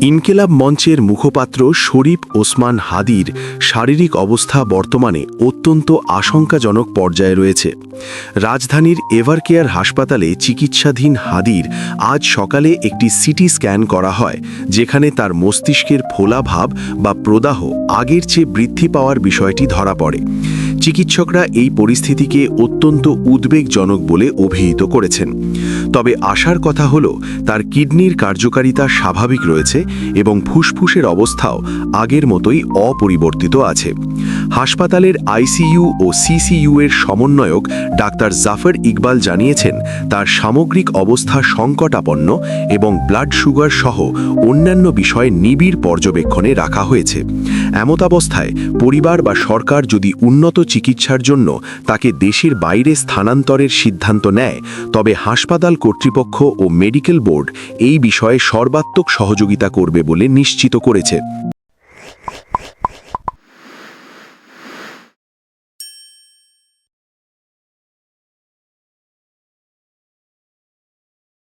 ইনকিলাব মঞ্চের মুখপাত্র শরীফ ওসমান হাদির শারীরিক অবস্থা বর্তমানে অত্যন্ত আশঙ্কাজনক পর্যায়ে রয়েছে। রাজধানীর এভারকেয়ার হাসপাতালে চিকিৎসাধীন হাদির আজ সকালে একটি সিটি স্ক্যান করা হয়, যেখানে তার মস্তিষ্কের ফোলা ভাব বা প্রদাহ আগের চেয়ে বৃদ্ধি পাওয়ার বিষয়টি ধরা পড়ে। চিকিৎসকরা এই পরিস্থিতিকে অত্যন্ত উদ্বেগজনক বলে অভিহিত করেছেন। তবে আশার কথা হল, তার কিডনির কার্যকারিতা স্বাভাবিক রয়েছে এবং ফুসফুসের অবস্থাও আগের মতোই অপরিবর্তিত আছে। হাসপাতালের আইসিইউ ও সিসিইউ এর সমন্বয়ক ডাক্তার জাফর ইকবাল জানিয়েছেন, তার সামগ্রিক অবস্থা সংকটাপন্ন এবং ব্লাড সুগার সহ অন্যান্য বিষয়ে নিবিড় পর্যবেক্ষণে রাখা হয়েছে। এমতাবস্থায় পরিবার বা সরকার যদি উন্নত চিকিৎসার জন্য তাকে দেশের বাইরে স্থানান্তরের সিদ্ধান্ত নেয়, তবে হাসপাতাল কর্তৃপক্ষ ও মেডিকেল বোর্ড এই বিষয়ে সর্বাত্মক সহযোগিতা করবে বলে নিশ্চিত করেছে।